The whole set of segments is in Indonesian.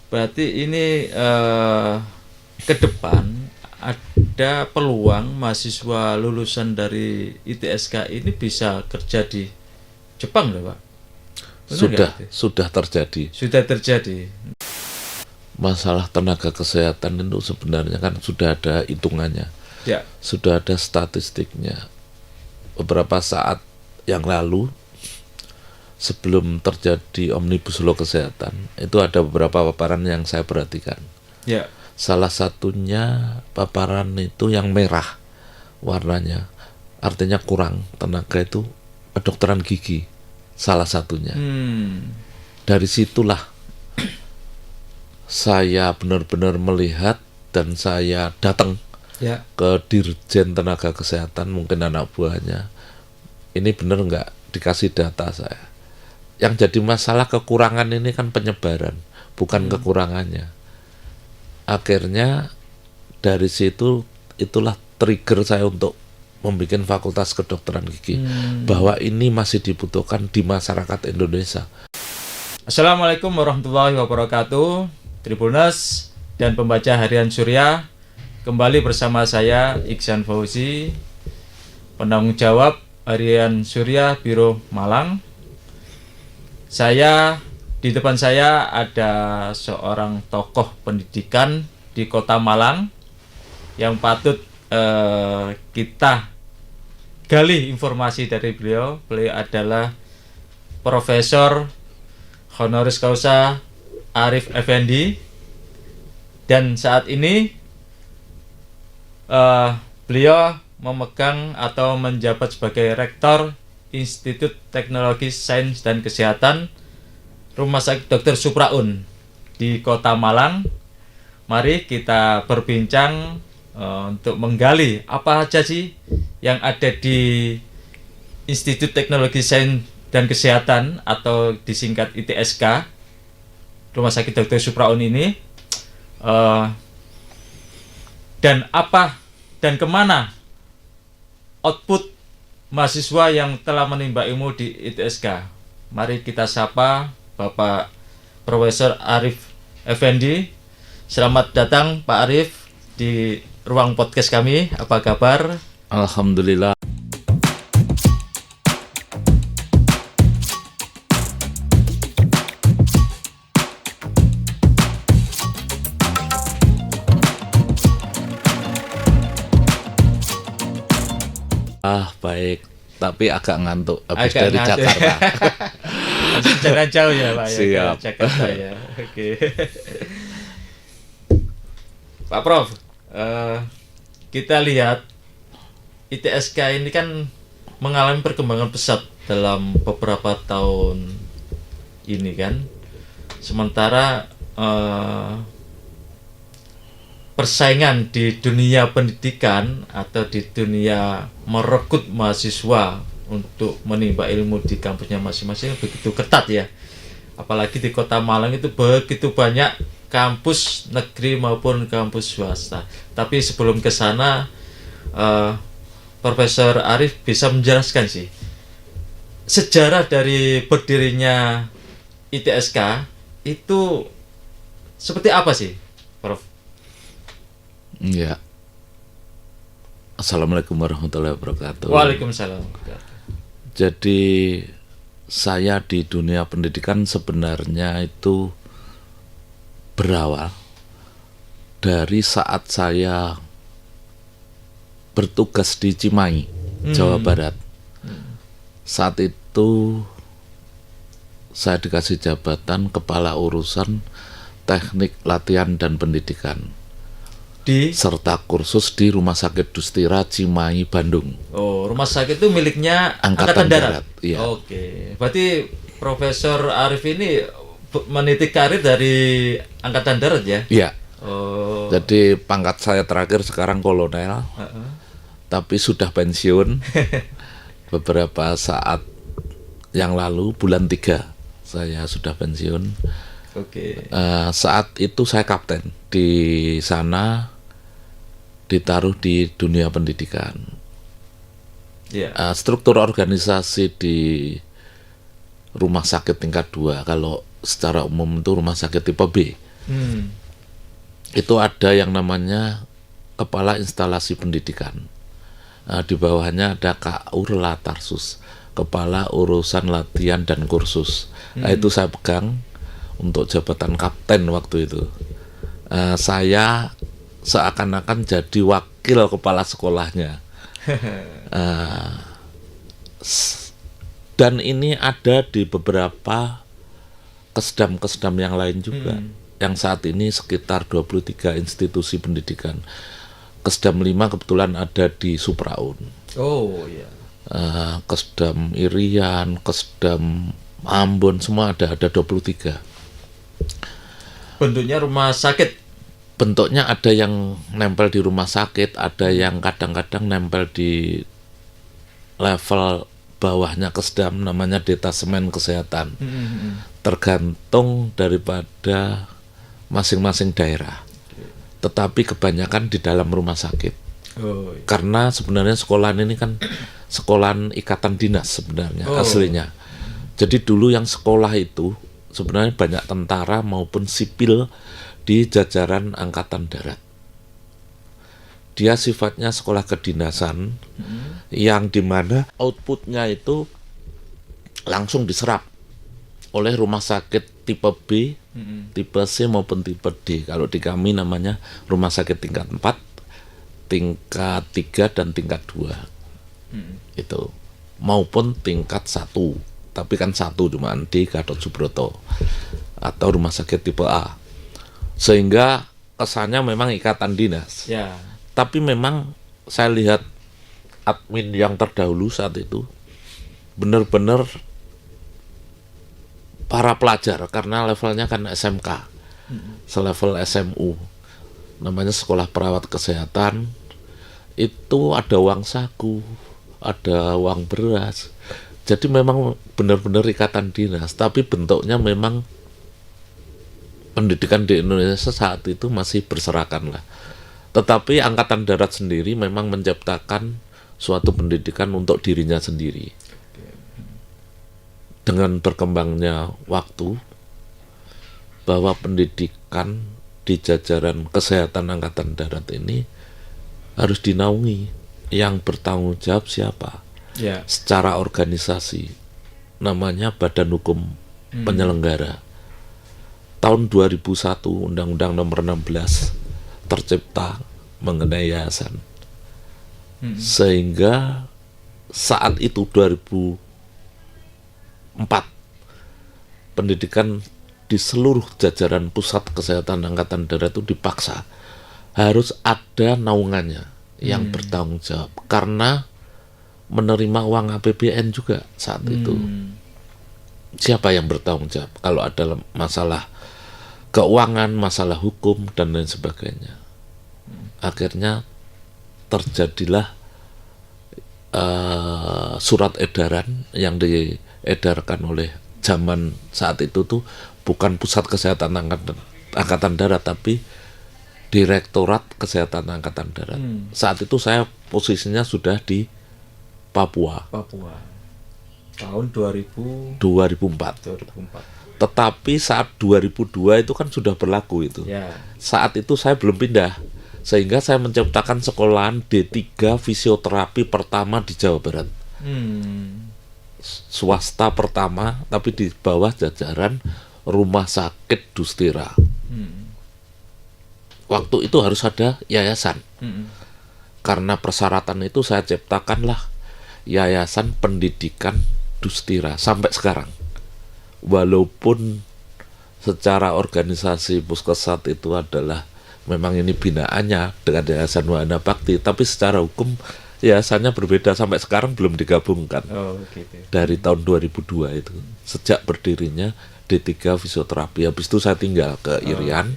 Berarti ini ke depan ada peluang mahasiswa lulusan dari ITSK ini bisa kerja di Jepang loh, Pak. Benar nggak itu? Sudah terjadi. Sudah terjadi. Masalah tenaga kesehatan itu sebenarnya kan sudah ada hitungannya, Ya, sudah ada statistiknya. Beberapa saat yang lalu, sebelum terjadi Omnibus Law Kesehatan, itu ada beberapa paparan yang saya perhatikan. ya. Salah satunya paparan itu yang merah warnanya, artinya kurang tenaga itu kedokteran gigi, salah satunya. Dari situlah saya benar-benar melihat dan saya datang Ya. ke Dirjen Tenaga Kesehatan, mungkin anak buahnya. Ini benar nggak dikasih data saya. Yang jadi masalah kekurangan ini kan penyebaran, bukan kekurangannya. Akhirnya dari situ itulah trigger saya untuk membuat fakultas kedokteran gigi, bahwa ini masih dibutuhkan di masyarakat Indonesia. Assalamualaikum warahmatullahi wabarakatuh. Tribuners dan pembaca harian Surya, kembali bersama saya Iksan Fauzi, penanggung jawab harian Surya Biro Malang. Di depan saya ada seorang tokoh pendidikan di Kota Malang yang patut kita gali informasi dari beliau. Beliau adalah Profesor Honoris Causa Arif Effendi, dan saat ini beliau memegang atau menjabat sebagai Rektor Institut Teknologi Sains dan Kesehatan Rumah Sakit Dr. Supraun di Kota Malang. Mari kita berbincang untuk menggali apa saja sih yang ada di Institut Teknologi Sains dan Kesehatan atau disingkat ITSK Rumah Sakit Dr. Supraun ini, dan apa dan kemana output mahasiswa yang telah menimba ilmu di ITSK. Mari kita sapa Bapak Profesor Arif Effendi. Selamat datang Pak Arif di ruang podcast kami. Apa kabar? Alhamdulillah. Baik, tapi agak ngantuk habis Agak dari ngantuk. Jakarta. Masih jalan jauh ya Pak? Siap. Ya, ke Jakarta ya. Oke. Pak Prof, kita lihat ITSK ini kan mengalami perkembangan pesat dalam beberapa tahun ini kan. Sementara persaingan di dunia pendidikan atau di dunia merekrut mahasiswa untuk menimba ilmu di kampusnya masing-masing begitu ketat ya. Apalagi di Kota Malang itu begitu banyak kampus negeri maupun kampus swasta. Tapi sebelum ke sana, Profesor Arif bisa menjelaskan sih sejarah dari berdirinya ITSK itu seperti apa sih, Prof? Ya. Assalamualaikum warahmatullahi wabarakatuh. Waalaikumsalam. Jadi saya di dunia pendidikan sebenarnya itu berawal dari saat saya bertugas di Cimahi, Jawa Barat. Saat itu saya dikasih jabatan kepala urusan teknik latihan dan pendidikan serta kursus di Rumah Sakit Dustira Cimahi, Bandung. Oh, rumah sakit itu miliknya Angkatan Darat. Iya. Oke, berarti Profesor Arif ini meniti karir dari Angkatan Darat ya? Iya. Oh. Jadi pangkat saya terakhir sekarang kolonel, tapi sudah pensiun. Beberapa saat yang lalu, bulan 3, saya sudah pensiun. Oke. Saat itu saya kapten di sana, ditaruh di dunia pendidikan. Yeah. Struktur organisasi di rumah sakit tingkat 2, kalau secara umum itu rumah sakit tipe B. Itu ada yang namanya Kepala Instalasi Pendidikan. Di bawahnya ada Kak Urla Tarsus, Kepala Urusan Latihan dan Kursus. Itu saya pegang untuk jabatan kapten waktu itu. Saya seakan-akan jadi wakil kepala sekolahnya. Dan ini ada di beberapa kesdam-kesdam yang lain juga. Yang saat ini sekitar 23 institusi pendidikan. Kesdam 5 kebetulan ada di Supraun. Oh iya. Kesdam Irian, Kesdam Ambon, semua ada 23. Bentuknya rumah sakit. Bentuknya ada yang nempel di rumah sakit, ada yang kadang-kadang nempel di level bawahnya Kesdam, namanya Detasemen Kesehatan. Tergantung daripada masing-masing daerah. Tetapi kebanyakan di dalam rumah sakit. Oh iya. Karena sebenarnya sekolahan ini kan sekolahan ikatan dinas sebenarnya aslinya. Jadi dulu yang sekolah itu sebenarnya banyak tentara maupun sipil di jajaran Angkatan Darat. Dia sifatnya sekolah kedinasan yang dimana outputnya itu langsung diserap oleh rumah sakit tipe B, tipe C maupun tipe D. Kalau di kami namanya rumah sakit tingkat 4, tingkat 3 dan tingkat 2. Itu maupun tingkat 1. Tapi kan 1 cuma di Gatot Subroto atau rumah sakit tipe A. Sehingga kesannya memang ikatan dinas. Ya. Tapi memang saya lihat admin yang terdahulu saat itu benar-benar para pelajar, karena levelnya kan SMK, selevel SMU, namanya Sekolah Perawat Kesehatan. Itu ada uang saku, ada uang beras. Jadi memang benar-benar ikatan dinas, tapi bentuknya memang pendidikan di Indonesia saat itu masih berserakan lah. Tetapi Angkatan Darat sendiri memang menciptakan suatu pendidikan untuk dirinya sendiri. Dengan berkembangnya waktu, bahwa pendidikan di jajaran kesehatan Angkatan Darat ini harus dinaungi. Yang bertanggung jawab siapa? Ya. Secara organisasi, namanya Badan Hukum Penyelenggara. Tahun 2001 Undang-Undang Nomor 16 tercipta mengenai yayasan. Sehingga saat itu 2004 pendidikan di seluruh jajaran pusat kesehatan Angkatan Darat itu dipaksa harus ada naungannya yang bertanggung jawab, karena menerima uang APBN juga saat itu. Siapa yang bertanggung jawab kalau ada masalah keuangan, masalah hukum dan lain sebagainya? Akhirnya terjadilah surat edaran yang diedarkan oleh zaman saat itu tuh bukan Pusat Kesehatan Angkatan Darat, tapi Direktorat Kesehatan Angkatan Darat. Saat itu saya posisinya sudah di Papua. Tahun 2004. Tetapi saat 2002 itu kan sudah berlaku itu. Ya. Saat itu saya belum pindah, sehingga saya menciptakan sekolahan D3 fisioterapi pertama di Jawa Barat. Swasta pertama, tapi di bawah jajaran Rumah Sakit Dustira. Waktu itu harus ada yayasan. Karena persyaratan itu saya ciptakanlah Yayasan Pendidikan Dustira sampai sekarang. Walaupun secara organisasi Puskesat itu adalah memang ini binaannya dengan Yayasan Wahana Bakti, tapi secara hukum yayasannya berbeda, sampai sekarang belum digabungkan. Dari tahun 2002 itu, sejak berdirinya D3 Fisioterapi. Habis itu saya tinggal ke Irian.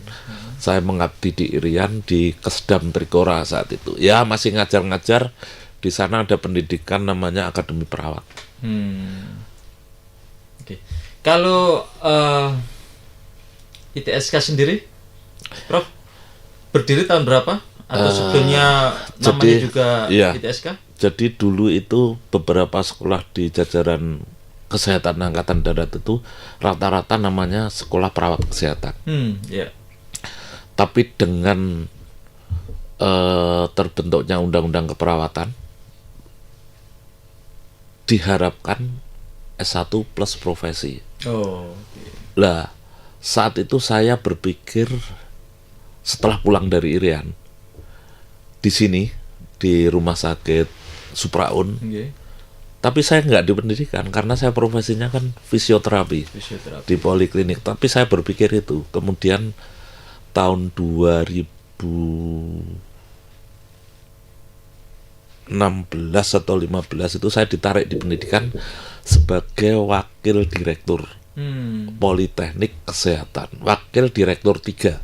Saya mengabdi di Irian di Kesdam Trikora saat itu. Ya masih ngajar-ngajar. Di sana ada pendidikan namanya Akademi Perawat. Kalau ITSK sendiri, Prof, berdiri tahun berapa? Atau sebelumnya namanya juga ITSK? Jadi dulu itu beberapa sekolah di jajaran kesehatan Angkatan Darat itu rata-rata namanya Sekolah Perawat Kesehatan. Tapi dengan terbentuknya undang-undang keperawatan, diharapkan S1 plus profesi. Oh, oke. Lah, saat itu saya berpikir setelah pulang dari Irian, di sini, di rumah sakit Supraun, Oke. tapi saya nggak di pendidikan karena saya profesinya kan fisioterapi Fisioterapi. di poliklinik. Tapi saya berpikir itu. Kemudian tahun 2016 atau 15 itu saya ditarik di pendidikan sebagai wakil direktur Politeknik Kesehatan, wakil direktur 3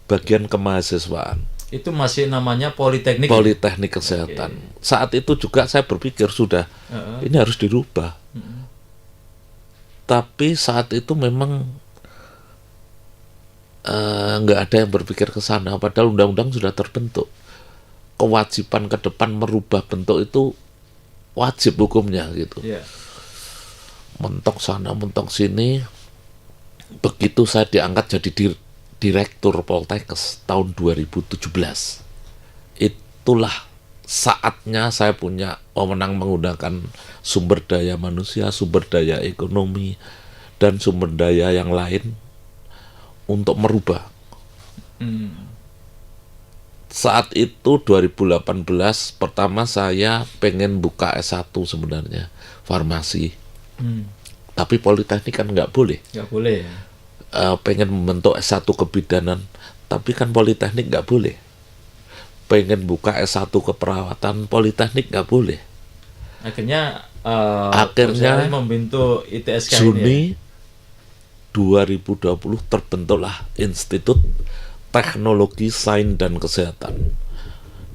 bagian kemahasiswaan Itu masih namanya Politeknik. Politeknik Kesehatan. Saat itu juga saya berpikir sudah ini harus dirubah. Tapi saat itu memang nggak ada yang berpikir ke sana, padahal undang-undang sudah terbentuk. Kewajiban ke depan merubah bentuk itu wajib hukumnya gitu. Ya. Mentok sana, mentok sini. Begitu saya diangkat jadi direktur Poltekkes tahun 2017, itulah saatnya saya punya wewenang menggunakan sumber daya manusia, sumber daya ekonomi, dan sumber daya yang lain untuk merubah. Saat itu 2018 pertama saya pengen buka S1 sebenarnya, farmasi. Tapi Politeknik kan nggak boleh. Nggak boleh ya. Pengen membentuk S1 kebidanan, tapi kan Politeknik nggak boleh. Pengen buka S1 keperawatan, Politeknik nggak boleh. Akhirnya Akhirnya perusahaan membentuk ITSK ini. Juni 2020 terbentuklah Institut Teknologi Sains dan Kesehatan.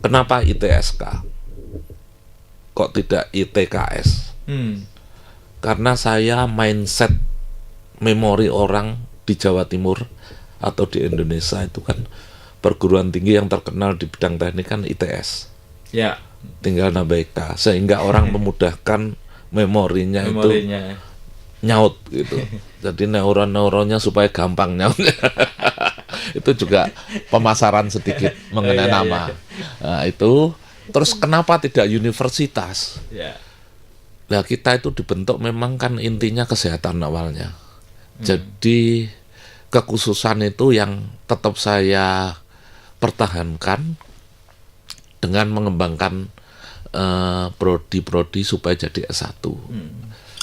Kenapa ITSK? Kok tidak ITKS? Karena saya mindset memori orang di Jawa Timur atau di Indonesia itu kan perguruan tinggi yang terkenal di bidang teknik kan ITS. Ya. Tinggal nambah K, sehingga orang memudahkan memorinya itu nyaut gitu. Jadi neuron-neuronnya supaya gampang nyaut. Itu juga pemasaran sedikit mengenai nama. Nah, itu terus kenapa tidak universitas? Nah, kita itu dibentuk memang kan intinya kesehatan awalnya. Jadi kekhususan itu yang tetap saya pertahankan dengan mengembangkan prodi-prodi supaya jadi S1.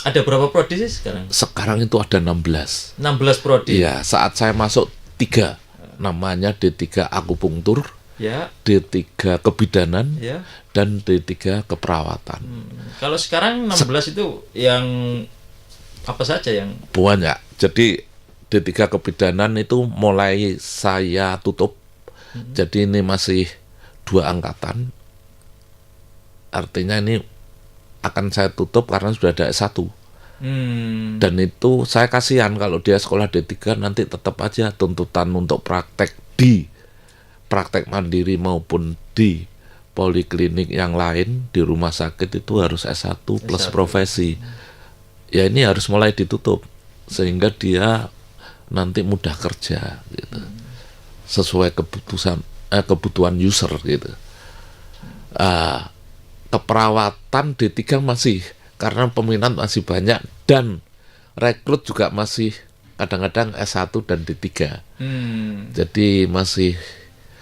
Ada berapa prodi sih sekarang? Sekarang itu ada 16. 16 prodi. Iya, saat saya masuk 3, namanya D3 akupunktur, Ya. D3 kebidanan, Ya. dan D3 keperawatan. Kalau sekarang 16 itu yang apa saja yang Banyak. Jadi D3 kebidanan itu mulai saya tutup. Jadi ini masih 2 angkatan. Artinya ini akan saya tutup karena sudah ada S1. Dan itu saya kasihan kalau dia sekolah D3 nanti tetap aja tuntutan untuk praktek mandiri maupun di poliklinik yang lain, di rumah sakit itu harus S1 plus S1. profesi. Ya ini harus mulai ditutup sehingga dia nanti mudah kerja gitu. Sesuai kebutuhan user gitu. Keperawatan D3 masih karena peminat masih banyak dan rekrut juga masih kadang-kadang S1 dan D3. Jadi masih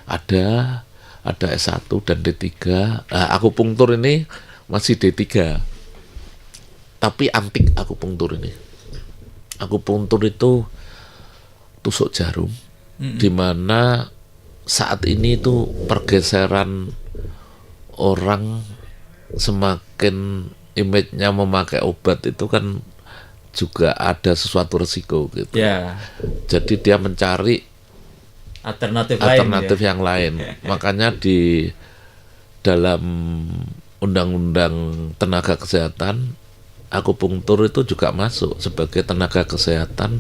ada S1 dan D3. Akupunktur ini masih D3. Tapi antik akupunktur ini. Akupunktur itu tusuk jarum, di mana saat ini itu pergeseran orang semakin image-nya memakai obat itu kan juga ada sesuatu resiko gitu. ya Jadi dia mencari alternatif yang lain. Makanya di dalam Undang-Undang Tenaga Kesehatan, akupunktur itu juga masuk sebagai tenaga kesehatan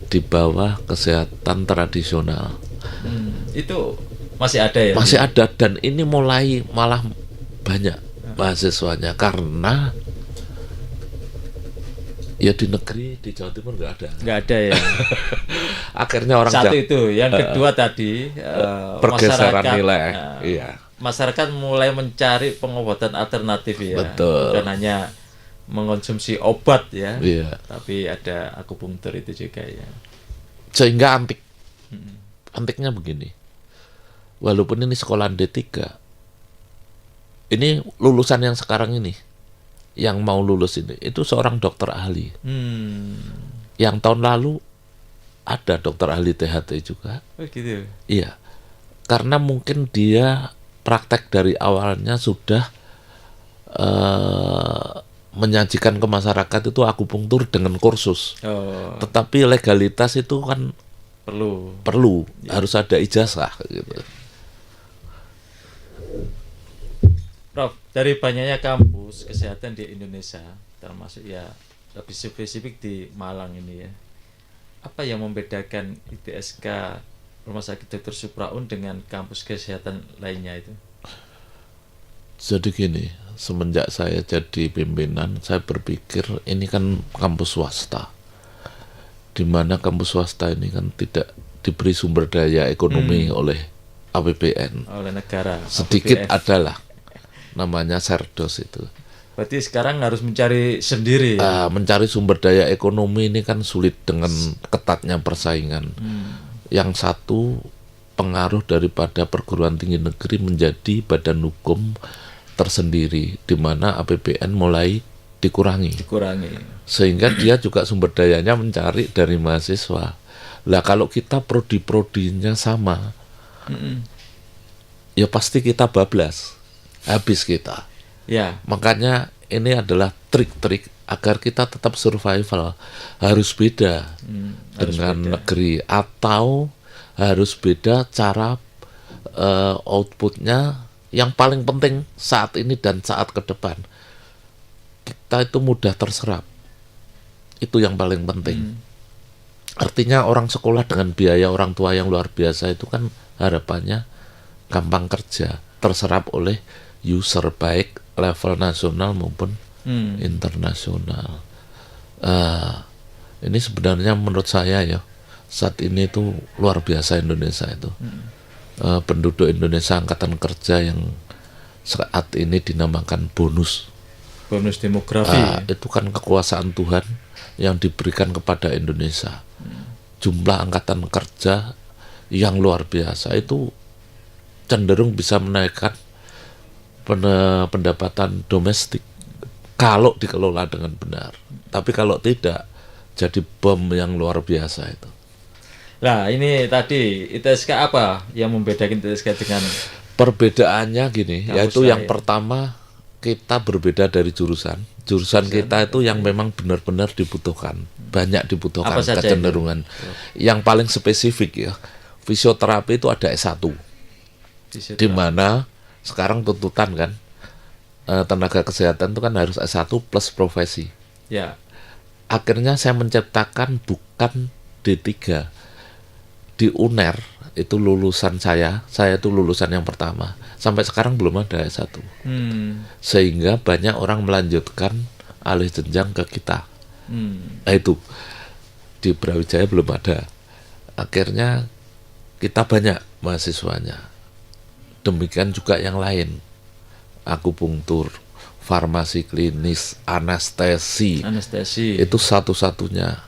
di bawah kesehatan tradisional. Itu masih ada ya? Masih ada, dan ini malah banyak mahasiswanya karena Ya di negeri di Jawa Timur nggak ada. Nggak ada ya. Akhirnya orang Satu itu, yang kedua tadi pergeseran masyarakat, nilai. Iya. masyarakat mulai mencari pengobatan alternatif ya. Betul. Bukan hanya mengonsumsi obat ya, Iya. tapi ada akupunktur itu juga ya. Sehingga antiknya begini. Walaupun ini sekolah D3, ini lulusan yang sekarang ini, yang mau lulus ini, itu seorang dokter ahli. Yang tahun lalu ada dokter ahli THT juga. Oh gitu. Iya, karena mungkin dia praktek dari awalnya sudah menyajikan ke masyarakat itu akupunktur dengan kursus. Oh, Tetapi legalitas itu kan perlu. harus ada ijazah gitu. Prof, dari banyaknya kampus kesehatan di Indonesia, termasuk ya lebih spesifik di Malang ini ya, apa yang membedakan ITSK Rumah Sakit Dr. Supraun dengan kampus kesehatan lainnya itu? Jadi gini, semenjak saya jadi pimpinan, saya berpikir ini kan kampus swasta, di mana kampus swasta ini kan tidak diberi sumber daya ekonomi oleh APBN. Oleh negara. Sedikit APBN. adalah namanya Serdos itu. Berarti sekarang harus mencari sendiri ya? Mencari sumber daya ekonomi ini kan sulit dengan ketatnya persaingan. Yang satu, pengaruh daripada perguruan tinggi negeri menjadi badan hukum tersendiri, di mana APBN mulai dikurangi. Sehingga dia juga sumber dayanya mencari dari mahasiswa. Lah kalau kita prodi-prodinya sama, ya pasti kita bablas, habis kita. Ya. Makanya ini adalah trik-trik agar kita tetap survival. Harus beda dengan negeri, atau harus beda cara outputnya. Yang paling penting saat ini dan saat ke depan, kita itu mudah terserap. Itu yang paling penting. Artinya orang sekolah dengan biaya orang tua yang luar biasa itu kan harapannya gampang kerja, terserap oleh user baik level nasional maupun internasional. Ini sebenarnya menurut saya ya, saat ini itu luar biasa Indonesia itu. Penduduk Indonesia angkatan kerja yang saat ini dinamakan bonus demografi. Itu kan kekuasaan Tuhan yang diberikan kepada Indonesia. Jumlah angkatan kerja yang luar biasa itu cenderung bisa menaikkan pendapatan domestik kalau dikelola dengan benar. Tapi kalau tidak, jadi bom yang luar biasa itu. Nah, ini tadi ITSK apa yang membedakan ITSK dengan Perbedaannya gini, kampus yaitu lain? yang pertama, kita berbeda dari jurusan. Jurusan kita itu yang memang benar-benar dibutuhkan, banyak dibutuhkan, Apa saja kecenderungan. Yang paling spesifik ya, fisioterapi itu ada S1, di mana sekarang tuntutan kan, tenaga kesehatan itu kan harus S1 plus profesi. Ya. Akhirnya saya menciptakan bukan D3. Di UNER itu lulusan saya itu lulusan yang pertama. Sampai sekarang belum ada S1. Sehingga banyak orang melanjutkan alih jenjang ke kita. Nah itu, di Brawijaya belum ada. Akhirnya kita banyak mahasiswanya. Demikian juga yang lain. Akupunktur, farmasi klinis, anestesi. Itu satu-satunya.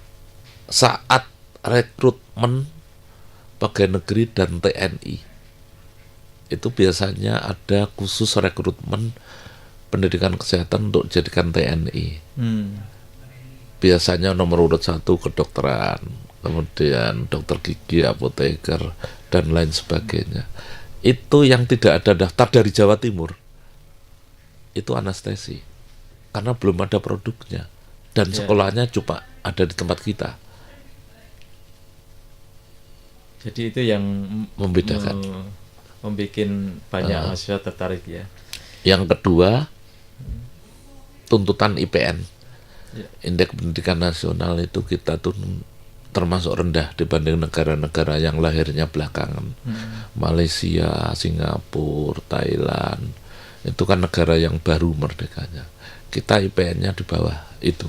Saat rekrutmen pegawai negeri dan TNI, itu biasanya ada khusus rekrutmen pendidikan kesehatan untuk jadikan TNI. Biasanya nomor urut 1 kedokteran, kemudian dokter gigi, apoteker, dan lain sebagainya. Itu yang tidak ada daftar dari Jawa Timur, itu anestesi, karena belum ada produknya, dan sekolahnya cuma ada di tempat kita. Jadi itu yang membedakan, membuat banyak mahasiswa tertarik ya. Yang kedua, tuntutan IPN, Indeks Pendidikan Nasional itu kita tuh termasuk rendah dibanding negara-negara yang lahirnya belakangan. Malaysia, Singapura, Thailand, itu kan negara yang baru merdekanya. Kita IPN-nya di bawah itu.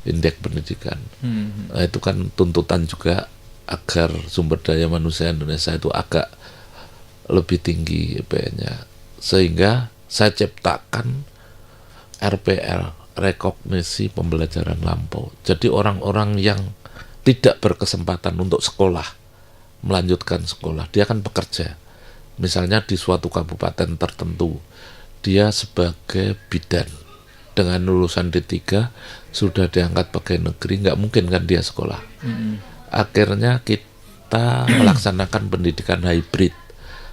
indeks pendidikan. Nah, itu kan tuntutan juga agar sumber daya manusia Indonesia itu agak lebih tinggi IPN-nya. Sehingga saya ciptakan RPL, rekognisi pembelajaran lampau. Jadi orang-orang yang tidak berkesempatan untuk sekolah, melanjutkan sekolah, dia kan bekerja. Misalnya di suatu kabupaten tertentu, dia sebagai bidan dengan lulusan D3 sudah diangkat pegawai negeri, nggak mungkin kan dia sekolah. Akhirnya kita melaksanakan pendidikan hybrid.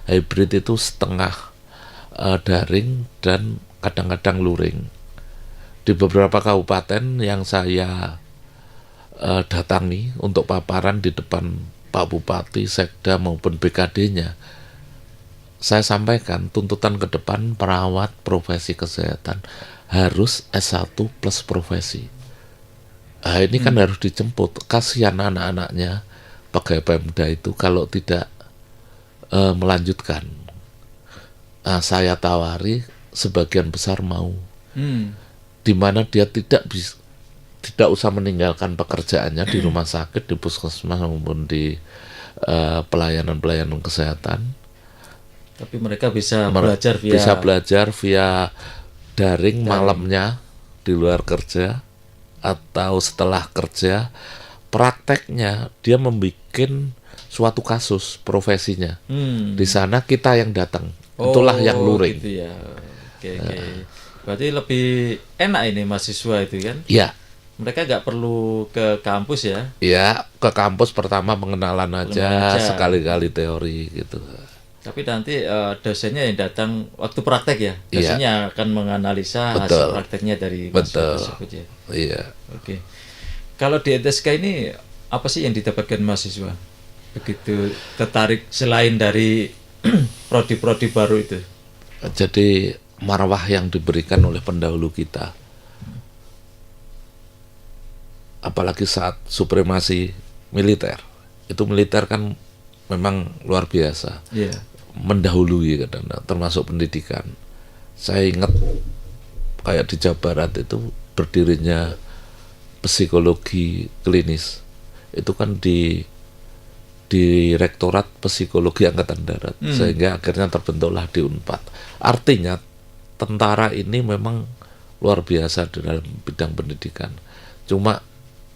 Hybrid itu setengah daring dan kadang-kadang luring. Di beberapa kabupaten yang saya datangi untuk paparan di depan Pak Bupati, Sekda maupun BKD-nya, saya sampaikan tuntutan ke depan perawat profesi kesehatan harus S1 plus profesi. Nah, ini kan harus dijemput. Kasihan anak-anaknya pegawai Pemda itu kalau tidak melanjutkan. Nah, saya tawari sebagian besar mau, di mana dia tidak usah meninggalkan pekerjaannya di rumah sakit, di puskesmas maupun di pelayanan kesehatan. Tapi mereka bisa belajar via daring malamnya di luar kerja atau setelah kerja. Prakteknya dia membuat suatu kasus profesinya. Di sana kita yang datang. Itulah yang luring. Gitu ya. Oke. Berarti lebih enak ini mahasiswa itu kan? Iya. Mereka nggak perlu ke kampus ya? Iya, ke kampus pertama pengenalan aja. Sekali-kali teori gitu. Tapi nanti dosennya yang datang waktu praktek ya, dosennya akan menganalisa hasil prakteknya dari mahasiswa tersebut ya. Iya. Oke. Kalau di NTSK ini apa sih yang didapatkan mahasiswa? Begitu tertarik selain dari prodi-prodi baru itu. Jadi marwah yang diberikan oleh pendahulu kita, apalagi saat supremasi militer, itu militer kan memang luar biasa. Mendahului kadang, termasuk pendidikan. Saya ingat kayak di Jawa Barat itu berdirinya psikologi klinis itu kan di Rektorat Psikologi Angkatan Darat, sehingga akhirnya terbentuklah di Unpad. Artinya tentara ini memang luar biasa di dalam bidang pendidikan. Cuma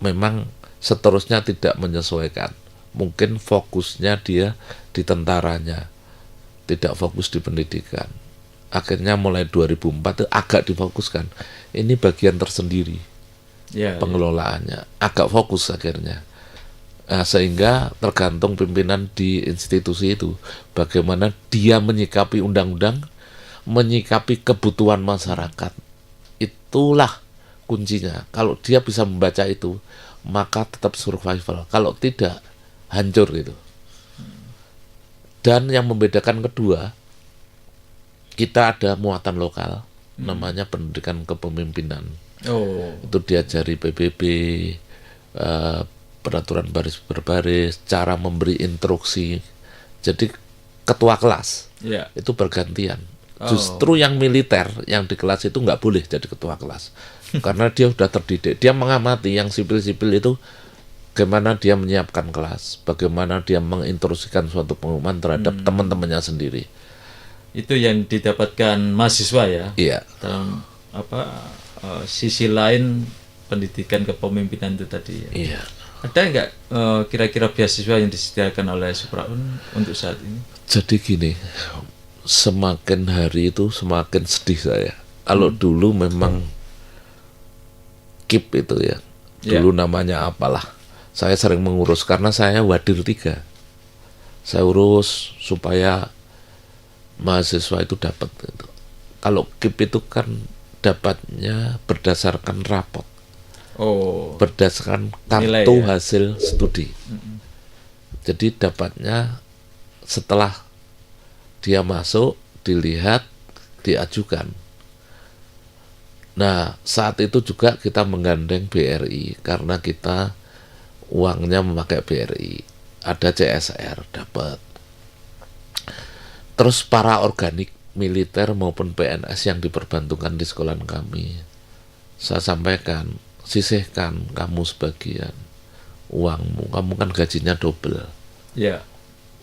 memang seterusnya tidak menyesuaikan. Mungkin fokusnya dia di tentaranya, tidak fokus di pendidikan. Akhirnya mulai 2004 itu agak difokuskan. Ini bagian tersendiri pengelolaannya, agak fokus akhirnya. Nah, sehingga tergantung pimpinan di institusi itu bagaimana dia menyikapi undang-undang, menyikapi kebutuhan masyarakat. Itulah kuncinya. Kalau dia bisa membaca itu, maka tetap survival. Kalau tidak, hancur gitu. Dan yang membedakan kedua, kita ada muatan lokal, namanya pendidikan kepemimpinan. Itu diajari PBB, peraturan baris berbaris, cara memberi instruksi. Jadi ketua kelas itu bergantian. Justru yang militer yang di kelas itu nggak boleh jadi ketua kelas karena dia sudah terdidik. Dia mengamati yang sipil-sipil itu bagaimana dia menyiapkan kelas, bagaimana dia menginstruksikan suatu pengumuman terhadap teman-temannya sendiri. Itu yang didapatkan mahasiswa ya. Iya. Dalam sisi lain pendidikan kepemimpinan itu tadi ya. Iya. Ada nggak kira-kira beasiswa yang disediakan oleh Supra-UN untuk saat ini? Jadi gini, semakin hari itu semakin sedih saya. Kalau dulu memang KIP itu ya, dulu namanya apalah. Saya sering mengurus karena saya wadir 3. Saya urus supaya mahasiswa itu dapat. Gitu. Kalau KIP itu kan dapatnya berdasarkan rapot. Berdasarkan kartu hasil studi. Jadi dapatnya setelah dia masuk, dilihat, diajukan. Nah, saat itu juga kita menggandeng BRI karena kita uangnya memakai BRI. Ada CSR dapat. Terus para organik militer maupun PNS yang diperbantukan di sekolah kami, saya sampaikan sisihkan kamu sebagian uangmu, kamu kan gajinya double, Ya.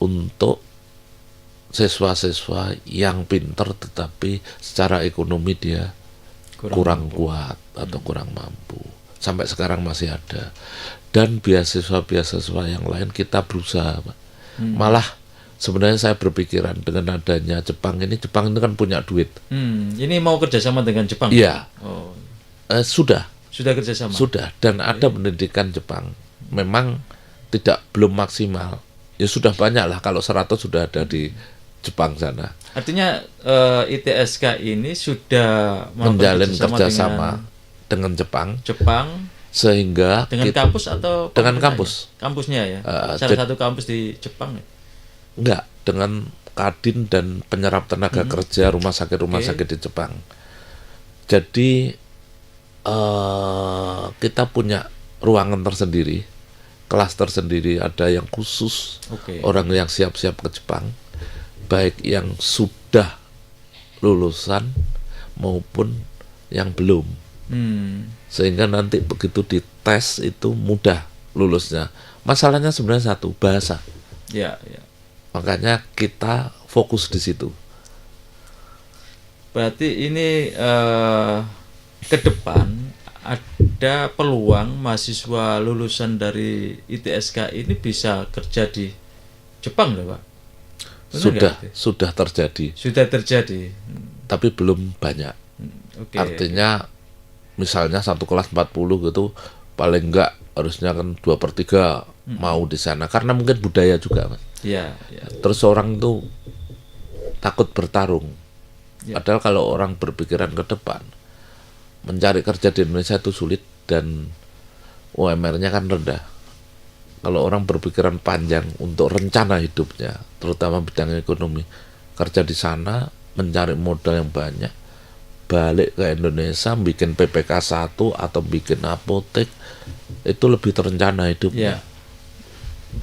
untuk siswa-siswa yang pinter tetapi secara ekonomi dia kurang kuat atau kurang mampu. Sampai sekarang masih ada. Dan beasiswa-beasiswa yang lain kita berusaha, Pak. Malah sebenarnya saya berpikiran dengan adanya Jepang ini kan punya duit. Ini mau kerjasama dengan Jepang? Iya. Oh, Sudah kerjasama? Sudah, dan ada pendidikan Jepang. Memang belum maksimal. Ya sudah banyak lah, kalau 100 sudah ada di Jepang sana. Artinya ITSK ini sudah Menjalin kerjasama dengan Jepang, sehingga dengan kampus atau dengan kampus. Kampusnya ya. Salah satu kampus di Jepang ya? Enggak, dengan Kadin dan penyerap tenaga kerja rumah sakit di Jepang. Jadi kita punya ruangan tersendiri, kelas tersendiri, ada yang khusus orang yang siap-siap ke Jepang, baik yang sudah lulusan maupun yang belum. Sehingga nanti begitu dites itu mudah lulusnya. Masalahnya sebenarnya satu, bahasa. Ya. Makanya kita fokus di situ. Berarti ini ke depan ada peluang mahasiswa lulusan dari ITSK ini bisa kerja di Jepang loh, Pak? Benar Sudah terjadi. Sudah terjadi. Tapi belum banyak. Artinya misalnya satu kelas 40 gitu, paling enggak harusnya kan 2/3 mau di sana, karena mungkin budaya juga, Mas. Ya. Terus orang itu takut bertarung. Padahal kalau orang berpikiran ke depan, mencari kerja di Indonesia itu sulit dan UMR-nya kan rendah. Kalau orang berpikiran panjang untuk rencana hidupnya, terutama bidang ekonomi, kerja di sana, mencari modal yang banyak, balik ke Indonesia, bikin PPK 1 atau bikin apotek, itu lebih terencana hidupnya.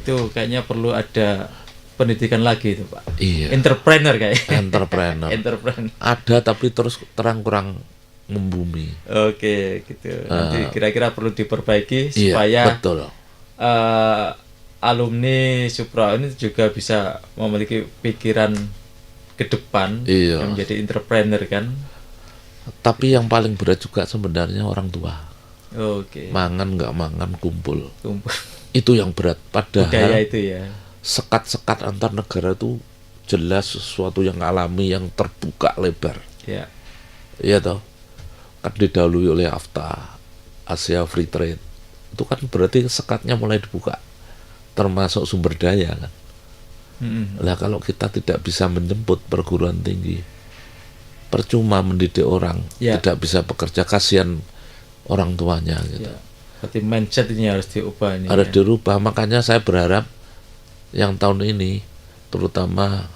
Itu kayaknya perlu ada pendidikan lagi itu, Pak. Iya. Entrepreneur kayaknya. Entrepreneur. Ada tapi terus kurang membumi. Oke, gitu. Nanti kira-kira perlu diperbaiki iya, supaya betul. Alumni Supra ini juga bisa memiliki pikiran ke depan yang menjadi entrepreneur kan. Tapi yang paling berat juga sebenarnya orang tua. Mangan nggak mangan kumpul. Itu yang berat. Padahal budaya itu ya. Sekat-sekat antar negara itu jelas sesuatu yang alami, yang terbuka lebar. Ya. Iya toh. Kan didahului oleh AFTA, Asia Free Trade. Itu kan berarti sekatnya mulai dibuka, termasuk sumber daya kan. Lah kalau kita tidak bisa menjemput perguruan tinggi, percuma mendidik orang, tidak bisa bekerja, kasihan orang tuanya gitu. Berarti mindset ini harus diubah ini. Harus dirubah. Makanya saya berharap yang tahun ini, terutama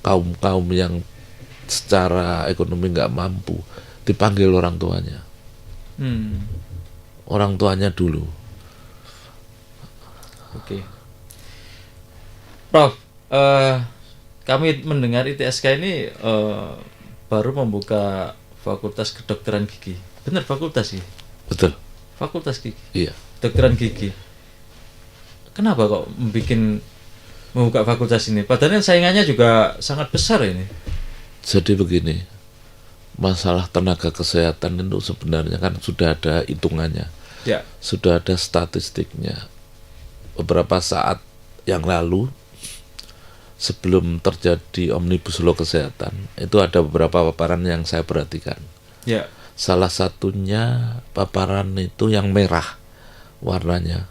kaum yang secara ekonomi nggak mampu, dipanggil orang tuanya. Orang tuanya dulu. Oke. Prof, kami mendengar ITSK ini baru membuka fakultas kedokteran gigi. Benar fakultas gigi? Betul. Fakultas gigi? Iya. Kedokteran gigi. Kenapa kok membuka fakultas ini? Padahal saingannya juga sangat besar ini. Jadi begini, masalah tenaga kesehatan itu sebenarnya kan sudah ada hitungannya. Ya. Sudah ada statistiknya. Beberapa saat yang lalu, sebelum terjadi Omnibus Law Kesehatan, itu ada beberapa paparan yang saya perhatikan. Ya. Salah satunya paparan itu yang merah warnanya,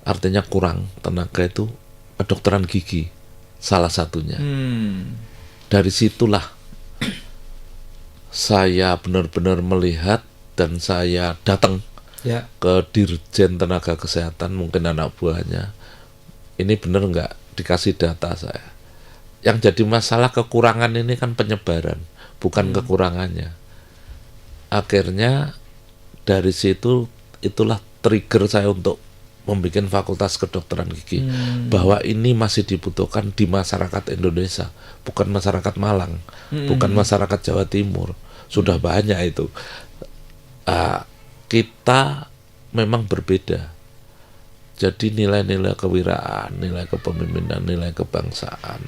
artinya kurang tenaga itu kedokteran gigi, salah satunya. Dari situlah saya benar-benar melihat dan saya datang ke Dirjen Tenaga Kesehatan, mungkin anak buahnya, ini benar nggak dikasih data saya. Yang jadi masalah kekurangan ini kan penyebaran, bukan kekurangannya. Akhirnya dari situ itulah trigger saya untuk membuat fakultas kedokteran gigi, bahwa ini masih dibutuhkan di masyarakat Indonesia, bukan masyarakat Malang, bukan masyarakat Jawa Timur. Sudah banyak itu. Kita memang berbeda. Jadi nilai-nilai kewiraan, nilai kepemimpinan, nilai kebangsaan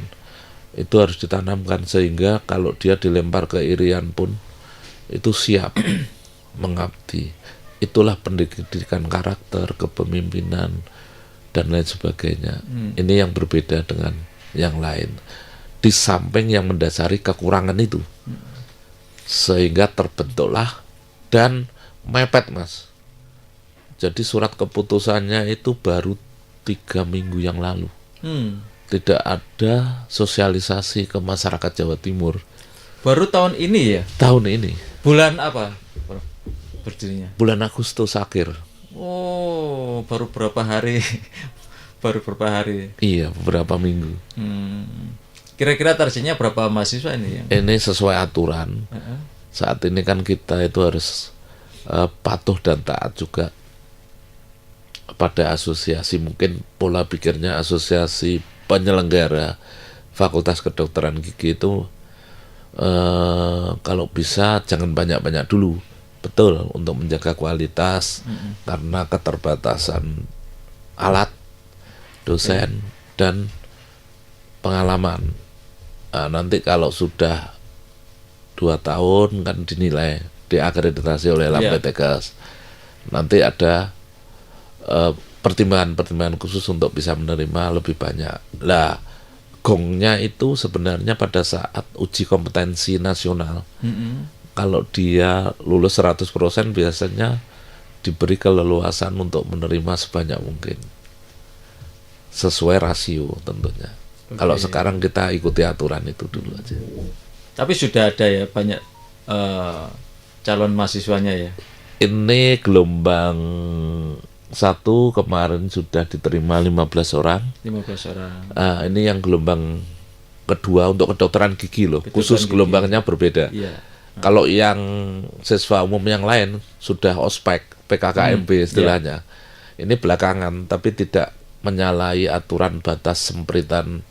itu harus ditanamkan sehingga kalau dia dilempar ke Irian pun itu siap mengabdi. Itulah pendidikan karakter, kepemimpinan dan lain sebagainya. Ini yang berbeda dengan yang lain. Di samping yang mendasari kekurangan itu, sehingga terbentuklah dan mepet, Mas. Jadi surat keputusannya itu baru 3 minggu yang lalu. Tidak ada sosialisasi ke masyarakat Jawa Timur. Baru tahun ini ya? Tahun ini. Bulan apa berdirinya? Bulan Agustus akhir. Oh, baru berapa hari? Baru berapa hari? Iya, beberapa minggu. Kira-kira targetnya berapa mahasiswa ini yang? Ini sesuai aturan. Saat ini kan kita itu harus patuh dan taat juga pada asosiasi, mungkin pola pikirnya asosiasi penyelenggara Fakultas Kedokteran Gigi itu kalau bisa jangan banyak-banyak dulu, betul, untuk menjaga kualitas karena keterbatasan alat, dosen dan pengalaman. Nanti kalau sudah 2 tahun kan dinilai, diakreditasi oleh LAMPTKS. Nanti ada pertimbangan-pertimbangan khusus untuk bisa menerima lebih banyak. Lah, gongnya itu sebenarnya pada saat uji kompetensi nasional. Kalau dia lulus 100% biasanya diberi keleluasan untuk menerima sebanyak mungkin. Sesuai rasio tentunya. Kalau sekarang kita ikuti aturan itu dulu aja. Tapi sudah ada ya banyak calon mahasiswanya ya? Ini gelombang 1 kemarin sudah diterima 15 orang. 15 orang. Ini yang gelombang kedua untuk kedokteran gigi loh. Khusus gigi. Gelombangnya berbeda. Iya. Kalau yang siswa umum yang lain sudah ospek, PKKMB istilahnya. Ini belakangan tapi tidak menyalahi aturan batas sempritan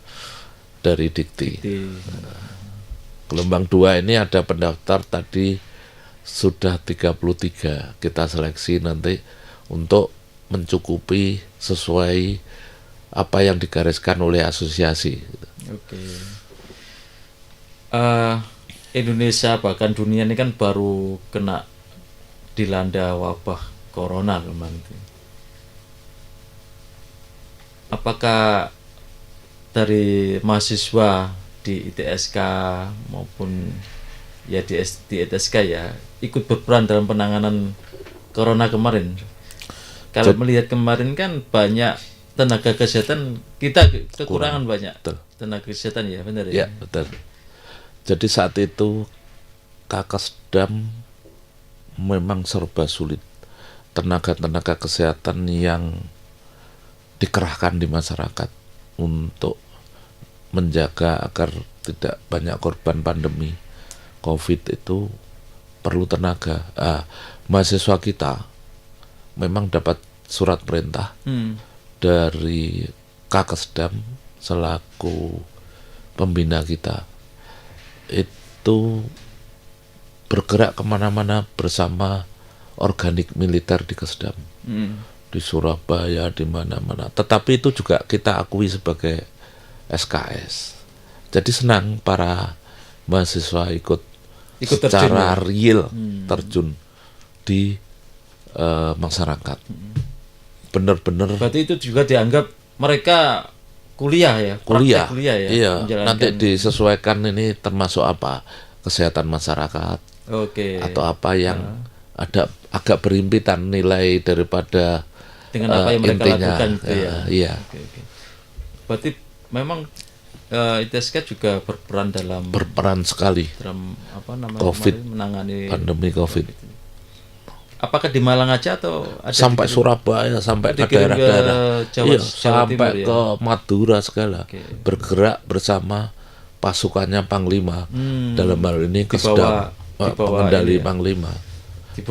dari Dikti. Gelombang 2 ini ada pendaftar tadi sudah 33. Kita seleksi nanti untuk mencukupi sesuai apa yang digariskan oleh asosiasi. Oke. Indonesia bahkan dunia ini kan baru kena dilanda wabah corona kemarin. Apakah dari mahasiswa di ITSK maupun ya di ITSK ya ikut berperan dalam penanganan corona kemarin? Kalau melihat kemarin kan banyak tenaga kesehatan kita kekurangan banyak. Betul. Tenaga kesehatan ya, benar Ya, ya? betul. Jadi saat itu Kakasdam memang serba sulit. Tenaga-tenaga kesehatan yang dikerahkan di masyarakat untuk menjaga agar tidak banyak korban pandemi COVID itu perlu tenaga. Mahasiswa kita memang dapat surat perintah dari Kakasdam selaku pembina kita itu bergerak kemana-mana bersama organik militer di Kesdam, di Surabaya, di mana-mana. Tetapi itu juga kita akui sebagai SKS. Jadi senang para mahasiswa ikut secara real terjun di masyarakat. Benar-benar. Berarti itu juga dianggap mereka kuliah ya, kuliah ya. Iya. Nanti disesuaikan ini termasuk apa, kesehatan masyarakat, atau apa yang ada agak berimpitan nilai daripada dengan apa yang mereka intinya, lakukan gitu ya. Iya. Berarti memang ITSK juga berperan sekali dalam apa namanya COVID, menangani pandemi COVID. Apakah di Malang aja atau ada sampai Surabaya, sampai ke daerah-daerah, sampai ke Madura segala, bergerak bersama pasukannya Panglima, dalam hal ini Kesdam, pengendali Panglima.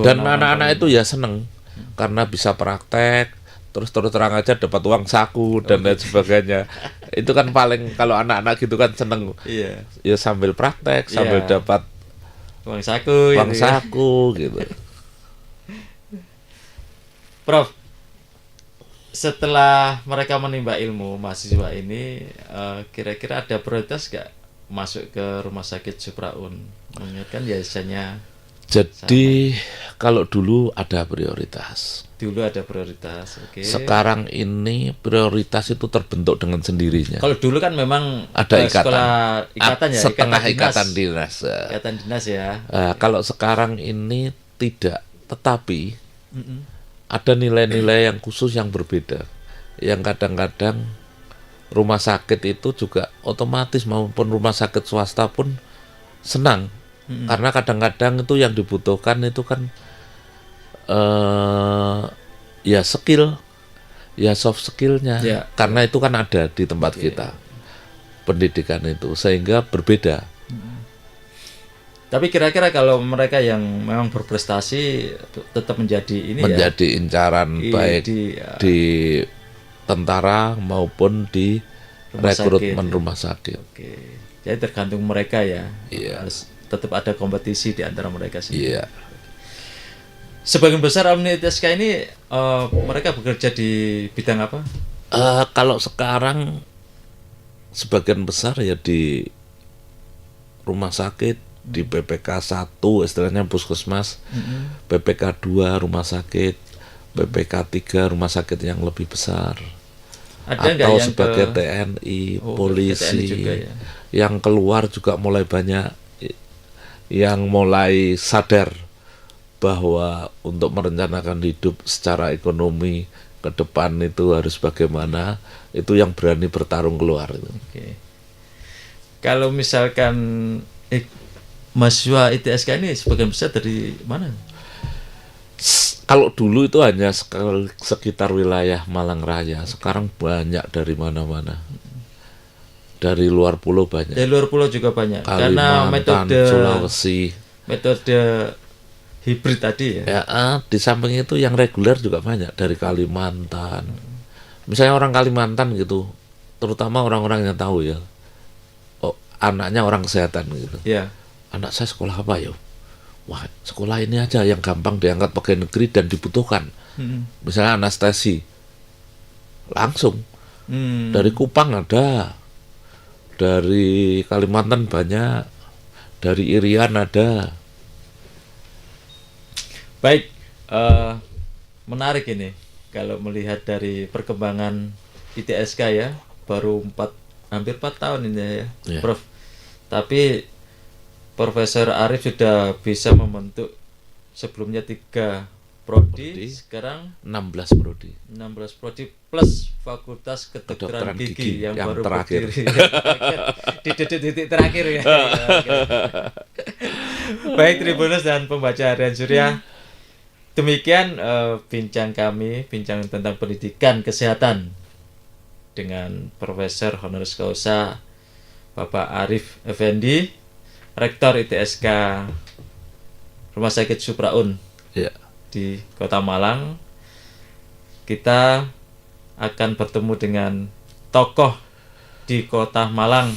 Dan anak-anak itu ya seneng karena bisa praktek, terus terang aja dapat uang saku dan lain sebagainya. Itu kan paling, kalau anak-anak gitu kan seneng, ya sambil praktek, sambil dapat uang saku gitu. Prof, setelah mereka menimba ilmu mahasiswa ini, kira-kira ada prioritas nggak masuk ke rumah sakit Supraun? Mengingat kan biasanya Jadi kalau dulu ada prioritas. dulu ada prioritas, oke. Sekarang ini prioritas itu terbentuk dengan sendirinya. Kalau dulu kan memang Ada ikatan. sekolah ikatan ya, Setengah dinas. ikatan dinas. Ikatan dinas ya. Kalau sekarang ini tidak, tetapi Mm-mm. ada nilai-nilai yang khusus yang berbeda. Yang kadang-kadang rumah sakit itu juga otomatis maupun rumah sakit swasta pun senang. Karena kadang-kadang itu yang dibutuhkan itu kan ya skill, ya soft skillnya. Ya. Karena itu kan ada di tempat kita pendidikan itu, sehingga berbeda. Tapi kira-kira kalau mereka yang memang berprestasi tetap menjadi ini Menjadi incaran baik ya, di tentara maupun di Rumah rekrutmen sakit. rumah sakit. Oke. Jadi tergantung mereka ya. Iya. Harus tetap ada kompetisi di antara mereka sendiri. Iya. Sebagian besar alumni ITSK ini mereka bekerja di bidang apa? Kalau sekarang sebagian besar ya di rumah sakit, di PPK 1 istilahnya puskesmas, PPK 2 rumah sakit, PPK 3 rumah sakit yang lebih besar. Ada nggak Atau yang sebagai ke TNI, Oh, polisi, TNI juga ya. yang keluar juga mulai banyak yang mulai sadar bahwa untuk merencanakan hidup secara ekonomi ke depan itu harus bagaimana, itu yang berani bertarung keluar itu. Oke. Kalau misalkan mahasiswa ITSK ini sebagian besar dari mana? Kalau dulu itu hanya sekitar wilayah Malang Raya, sekarang banyak dari mana-mana. Dari luar pulau banyak. Dari luar pulau juga banyak. Karena Kalimantan, metode Sulawesi. hibrid tadi ya. Ya, di samping itu yang reguler juga banyak dari Kalimantan. Misalnya orang Kalimantan gitu, terutama orang-orang yang tahu ya, oh anaknya orang kesehatan gitu. Ya. Anak saya sekolah apa ya? Wah, sekolah ini aja yang gampang diangkat pegawai negeri dan dibutuhkan. Misalnya anestesi, langsung dari Kupang ada, dari Kalimantan banyak, dari Irian ada. Baik, menarik ini kalau melihat dari perkembangan ITSK ya, baru hampir 4 tahun ini ya, Ya. Prof. Tapi Profesor Arif sudah bisa membentuk sebelumnya 3 prodi, sekarang 16 prodi. 16 prodi plus Fakultas Kedokteran Kedokteran Gigi Gigi yang yang baru terakhir. berdiri. Di titik terakhir ya. Baik Tribuners dan pembaca harian Surya, demikian bincang tentang pendidikan kesehatan dengan Profesor Honoris Causa Bapak Arif Effendi, Rektor ITSK Rumah Sakit Supraun Ya. di Kota Malang. Kita akan bertemu dengan tokoh di Kota Malang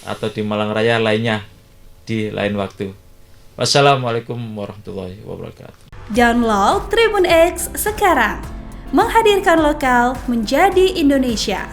atau di Malang Raya lainnya di lain waktu. Wassalamualaikum warahmatullahi wabarakatuh. Download Tribun X sekarang. Menghadirkan lokal menjadi Indonesia.